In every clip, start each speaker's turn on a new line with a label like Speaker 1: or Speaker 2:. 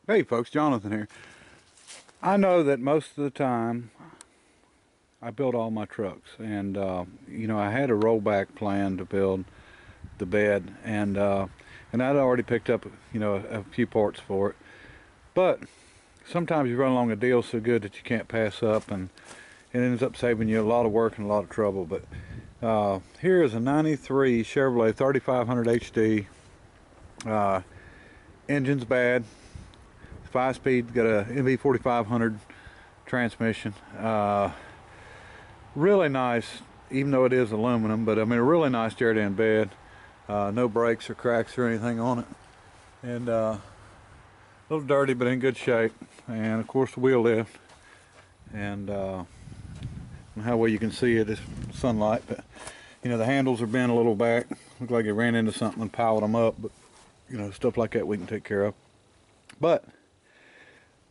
Speaker 1: Hey folks, Jonathan here. I know that most of the time I build all my trucks, and you know, I had a rollback plan to build the bed, and I'd already picked up, you know, a few parts for it. But sometimes you run along a deal so good that you can't pass up, and it ends up saving you a lot of work and a lot of trouble. But here is a 93 Chevrolet 3500 HD. Engine's bad. 5-speed, got a MV 4500 transmission. Really nice, even though it is aluminum, but I mean a really nice teardown bed. No breaks or cracks or anything on it, and a little dirty but in good shape. And of course the wheel lift, and how well you can see it is sunlight, but you know, the handles are bent a little back. Look like it ran into something and piled them up, but you know, stuff like that we can take care of. But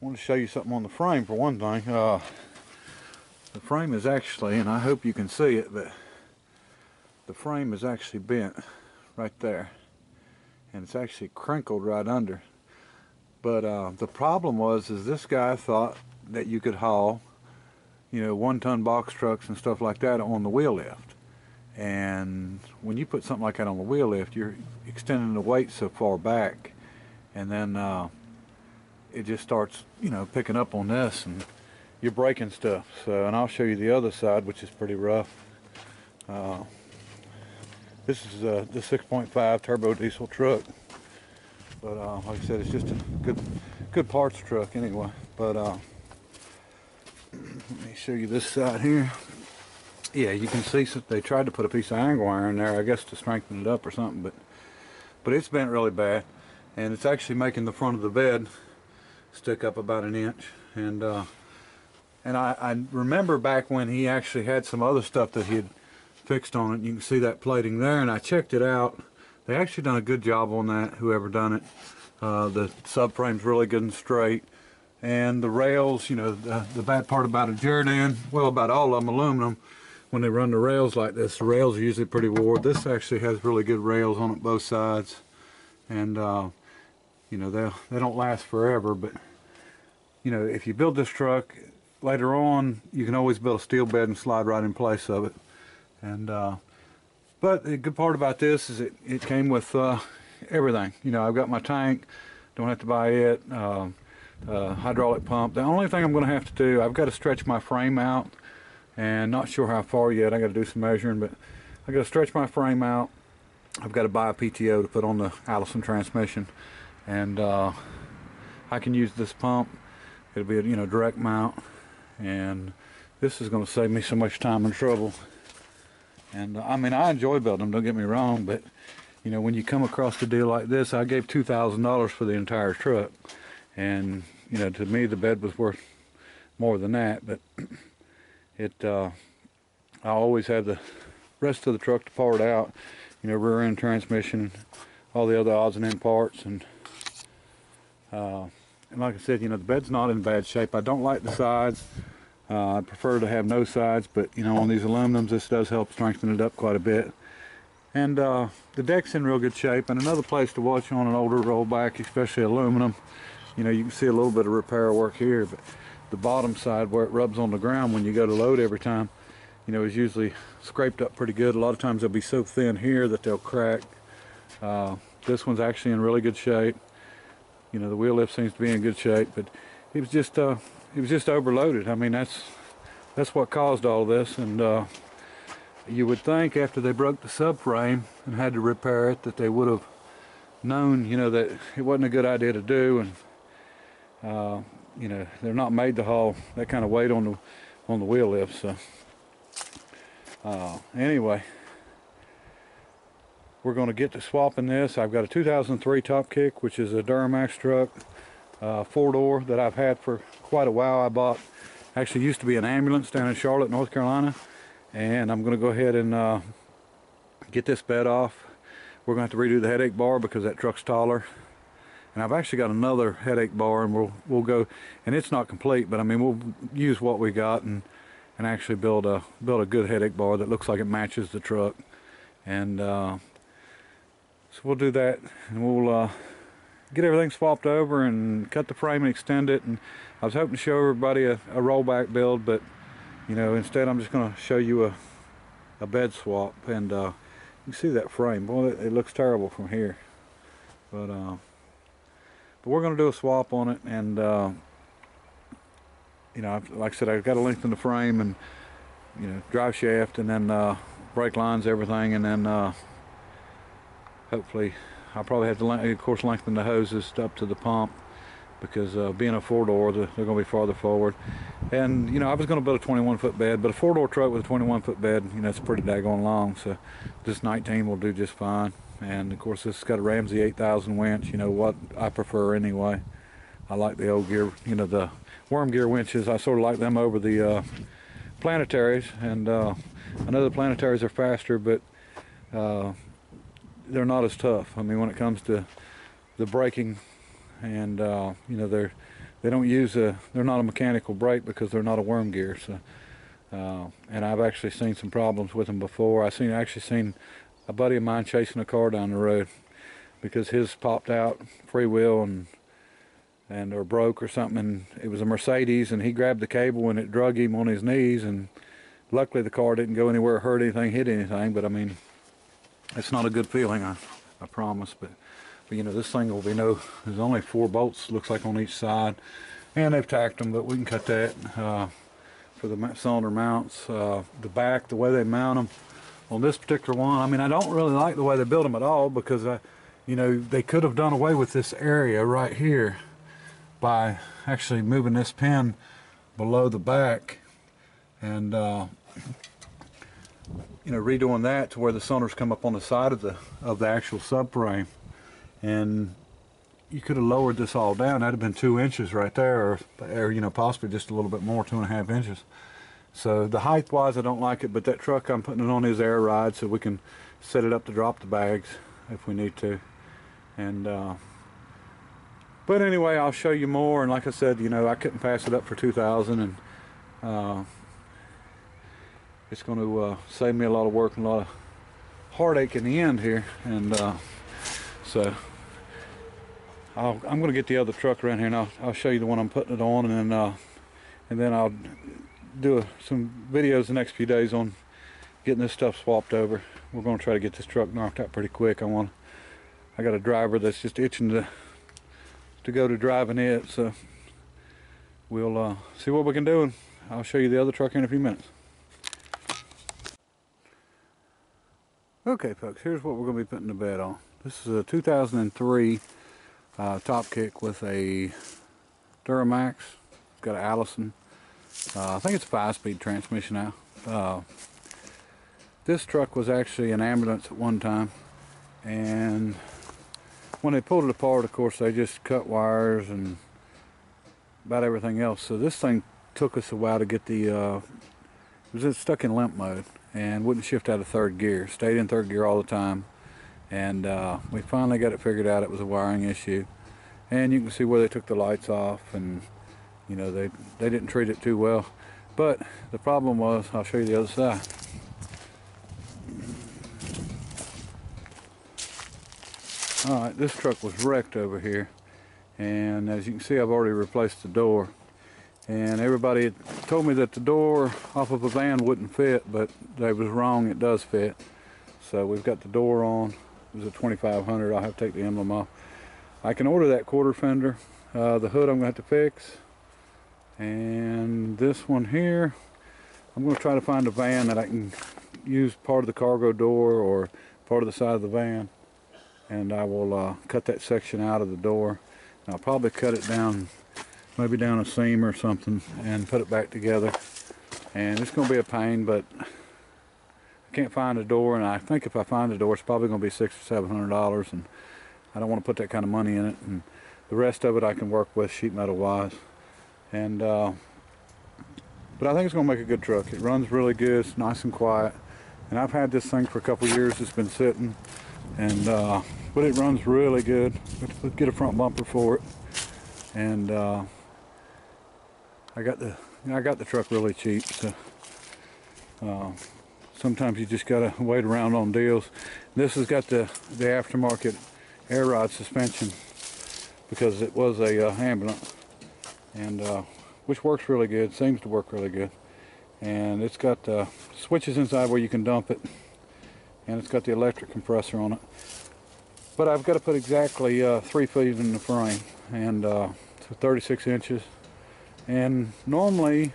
Speaker 1: I want to show you something on the frame for one thing. The frame is actually, and I hope you can see it, but the frame is actually bent right there, and it's actually crinkled right under. But the problem is this guy thought that you could haul, you know, 1-ton box trucks and stuff like that on the wheel lift. And when you put something like that on the wheel lift, you're extending the weight so far back, and then it just starts, you know, picking up on this, and you're breaking stuff. So, and I'll show you the other side, which is pretty rough. This is the 6.5 turbo diesel truck, but like I said, it's just a good parts truck anyway. But let me show you this side here. Yeah, you can see they tried to put a piece of angle iron there, I guess to strengthen it up or something, but it's bent really bad, and it's actually making the front of the bed stick up about 1 inch. And I remember back when he actually had some other stuff that he had fixed on it. You can see that plating there, and I checked it out. They actually done a good job on that, whoever done it. The subframe's really good and straight, and the rails, you know, the bad part about a Jerdan, well, about all of them aluminum, when they run the rails like this, the rails are usually pretty wore. This actually has really good rails on it, both sides, and you know, they don't last forever. But you know, if you build this truck later on, you can always build a steel bed and slide right in place of it. And but the good part about this is it came with everything. You know, I've got my tank, don't have to buy it, hydraulic pump. The only thing I'm going to have to do, I've got to stretch my frame out, and not sure how far yet. I got to do some measuring, but I got to stretch my frame out. I've got to buy a PTO to put on the Allison transmission, and I can use this pump. It'll be a, you know, direct mount, and this is going to save me so much time and trouble. And I mean, I enjoy building them, don't get me wrong, but you know, when you come across a deal like this, I gave $2,000 for the entire truck, and you know, to me the bed was worth more than that. But I always have the rest of the truck to part out, you know, rear end transmission, all the other odds and end parts. And like I said, you know, the bed's not in bad shape. I don't like the sides. I prefer to have no sides, but you know, on these aluminums, this does help strengthen it up quite a bit. And the deck's in real good shape. And another place to watch on an older rollback, especially aluminum, you know, you can see a little bit of repair work here, but the bottom side where it rubs on the ground when you go to load every time, you know, is usually scraped up pretty good. A lot of times they'll be so thin here that they'll crack. This one's actually in really good shape. You know, the wheel lift seems to be in good shape, but it was just overloaded. I mean, that's what caused all this. And you would think after they broke the subframe and had to repair it that they would have known, you know, that it wasn't a good idea to do. And you know, they're not made to haul that kind of weight on the wheel lift. So anyway, we're going to get to swapping this. I've got a 2003 Topkick, which is a Duramax truck, 4-door, that I've had for quite a while. I bought, actually used to be an ambulance down in Charlotte, North Carolina, and I'm going to go ahead and get this bed off. We're going to have to redo the headache bar because that truck's taller. And I've actually got another headache bar, and we'll go, and it's not complete, but I mean, we'll use what we got and actually build a good headache bar that looks like it matches the truck. And so we'll do that, and we'll get everything swapped over and cut the frame and extend it. And I was hoping to show everybody a rollback build, but you know, instead I'm just going to show you a bed swap. And you can see that frame. Boy, it looks terrible from here. But we're going to do a swap on it, and you know, like I said, I've got to lengthen the frame and, you know, drive shaft, and then brake lines, everything, and then hopefully I'll probably have to, of course, lengthen the hoses up to the pump, because being a 4-door, they're going to be farther forward. And you know, I was going to build a 21-foot bed, but a 4-door truck with a 21-foot bed, you know, it's pretty daggone long. So this 19 will do just fine. And of course, this has got a Ramsey 8000 winch. You know what I prefer anyway. I like the old gear, you know, the worm gear winches. I sort of like them over the planetaries. And I know the planetaries are faster, but they're not as tough. I mean, when it comes to the braking, and you know, they don't use they're not a mechanical brake because they're not a worm gear. So and I've actually seen some problems with them before. Actually seen a buddy of mine chasing a car down the road because his popped out freewheel and or broke or something, and it was a Mercedes, and he grabbed the cable and it drug him on his knees, and luckily the car didn't go anywhere, hurt anything, hit anything. But I mean, it's not a good feeling, I promise. But you know, this thing will be there's only 4 bolts, looks like, on each side, and they've tacked them, but we can cut that for the cylinder mounts. The back, the way they mount them on this particular one, I mean, I don't really like the way they build them at all, because you know, they could have done away with this area right here by actually moving this pin below the back and you know, redoing that to where the cylinders come up on the side of the actual subframe. And you could have lowered this all down. That'd have been 2 inches right there, or you know, possibly just a little bit more, 2.5 inches. So the height wise, I don't like it, but that truck, I'm putting it on his air ride so we can set it up to drop the bags if we need to. And but anyway, I'll show you more. And like I said, you know, I couldn't pass it up for $2,000, and it's going to save me a lot of work and a lot of heartache in the end here. And so I'm going to get the other truck around here, and I'll show you the one I'm putting it on, and then I'll do some videos the next few days on getting this stuff swapped over. We're going to try to get this truck knocked out pretty quick. I got a driver that's just itching to go to driving it, so we'll see what we can do, and I'll show you the other truck in a few minutes. Okay folks, here's what we're going to be putting the bed on. This is a 2003 Topkick with a Duramax. It's got an Allison. I think it's a 5-speed transmission now. This truck was actually an ambulance at one time, and when they pulled it apart, of course, they just cut wires and about everything else. So this thing took us a while to get the it was just stuck in limp mode and wouldn't shift out of 3rd gear. Stayed in 3rd gear all the time. And we finally got it figured out. It was a wiring issue, and you can see where they took the lights off, and you know, they didn't treat it too well. But the problem was, I'll show you the other side. Alright, this truck was wrecked over here, and as you can see, I've already replaced the door. And everybody had told me that the door off of a van wouldn't fit, but they was wrong, it does fit. So we've got the door on. It was a 2500. I'll have to take the emblem off. I can order that quarter fender. The hood I'm going to have to fix. And this one here, I'm going to try to find a van that I can use part of the cargo door or part of the side of the van. And I will cut that section out of the door. And I'll probably cut it down, maybe down a seam or something, and put it back together. And it's going to be a pain, but I can't find a door, and I think if I find a door, it's probably going to be $600 or $700, and I don't want to put that kind of money in it. And the rest of it I can work with sheet metal wise. And but I think it's going to make a good truck. It runs really good. It's nice and quiet. And I've had this thing for a couple of years. It's been sitting, and but it runs really good. Let's get a front bumper for it. And I got the truck really cheap. So sometimes you just gotta wait around on deals. This has got the aftermarket air rod suspension, because it was a ambulance, and which works really good, seems to work really good. And it's got switches inside where you can dump it, and it's got the electric compressor on it. But I've got to put exactly 3 feet in the frame, and so 36 inches. And normally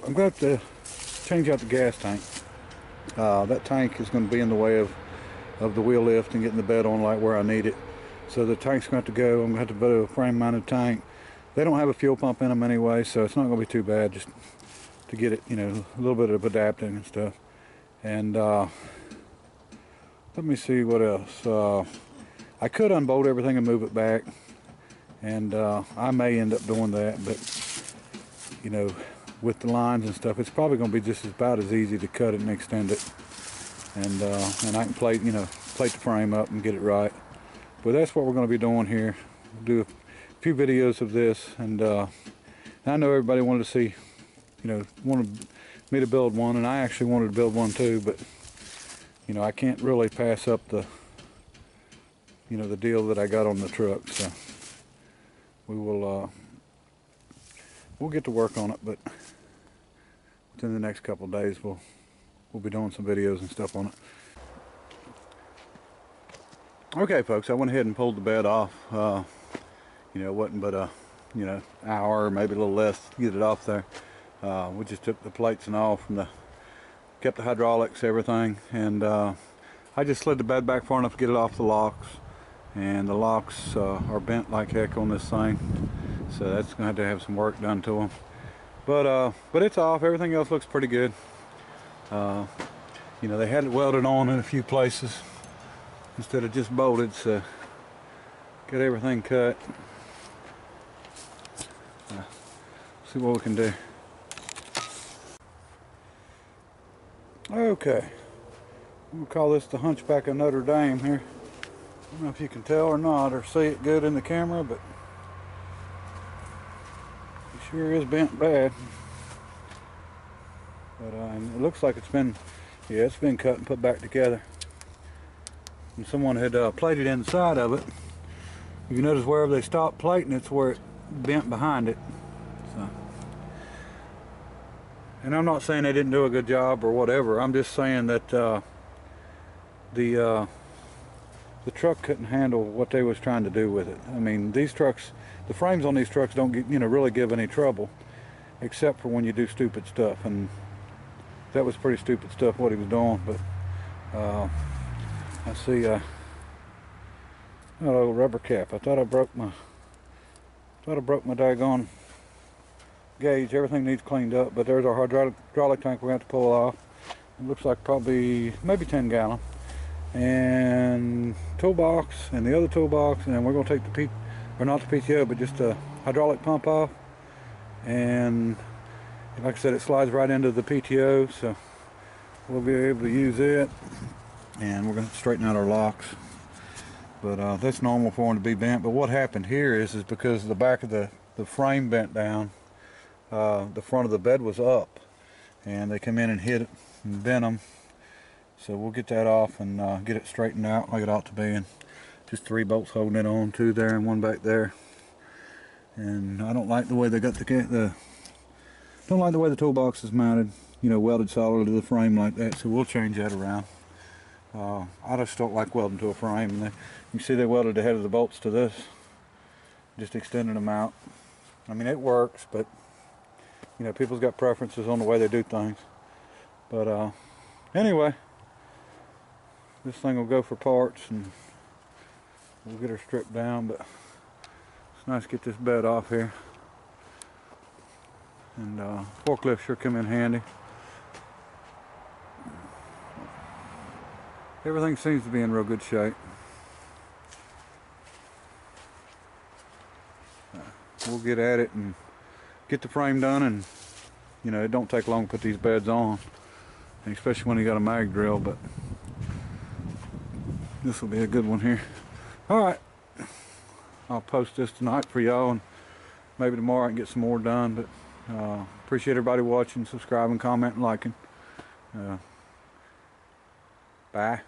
Speaker 1: I'm going to have to change out the gas tank. That tank is going to be in the way of the wheel lift and getting the bed on like where I need it. So the tank's going to have to go. I'm going to have to put a frame mounted tank. They don't have a fuel pump in them anyway, so it's not going to be too bad just to get it, you know, a little bit of adapting and stuff. And let me see what else. I could unbolt everything and move it back, and I may end up doing that, but you know, with the lines and stuff, it's probably going to be just about as easy to cut it and extend it, and I can plate the frame up and get it right. But that's what we're going to be doing here. We'll do a few videos of this, and I know everybody wanted to see, you know, wanted me to build one, and I actually wanted to build one too, but you know, I can't really pass up the, you know, the deal that I got on the truck. So we will we'll get to work on it, but within the next couple of days we'll be doing some videos and stuff on it. Okay folks, I went ahead and pulled the bed off. You know, it wasn't but a, you know, hour or maybe a little less to get it off there. We just took the plates and all from kept the hydraulics, everything, and I just slid the bed back far enough to get it off the locks, and the locks are bent like heck on this thing, so that's going to have some work done to them. But it's off. Everything else looks pretty good. You know, they had it welded on in a few places instead of just bolted, so got everything cut. See what we can do. Okay, we'll call this the Hunchback of Notre Dame here. I don't know if you can tell or not, or see it good in the camera, but it sure is bent bad. But it looks like it's been cut and put back together. And someone had plated inside of it. If you notice, wherever they stopped plating, it's where it bent behind it. So. And I'm not saying they didn't do a good job or whatever. I'm just saying that the truck couldn't handle what they was trying to do with it. I mean, these trucks, the frames on these trucks don't get, you know, really give any trouble, except for when you do stupid stuff. And that was pretty stupid stuff what he was doing. But I see a little rubber cap. I thought I broke my daggone gauge. Everything needs cleaned up, but there's our hydraulic tank we're going to have to pull off. It looks like probably maybe 10 gallon, and toolbox, and the other toolbox, and we're going to take not the PTO, but just a hydraulic pump off. And like I said, it slides right into the PTO, so we'll be able to use it. And we're going to straighten out our locks, but that's normal for them to be bent. But what happened here is because the back of the frame bent down. The front of the bed was up, and they come in and hit it and bent them. So we'll get that off and get it straightened out like it ought to be. And just 3 bolts holding it on, 2 there and 1 back there. And I don't like the way they got don't like the way the toolbox is mounted, you know, welded solid to the frame like that. So we'll change that around. I just don't like welding to a frame. And you can see they welded the head of the bolts to this, just extending them out. I mean, it works, but you know, people's got preferences on the way they do things. But anyway, this thing will go for parts, and we'll get her stripped down. But it's nice to get this bed off here, and forklift sure come in handy. Everything seems to be in real good shape. We'll get at it and get the frame done, and you know, it don't take long to put these beds on, and especially when you got a mag drill. But this will be a good one here. Alright, I'll post this tonight for y'all, and maybe tomorrow I can get some more done. But appreciate everybody watching, subscribing, commenting, liking. Bye.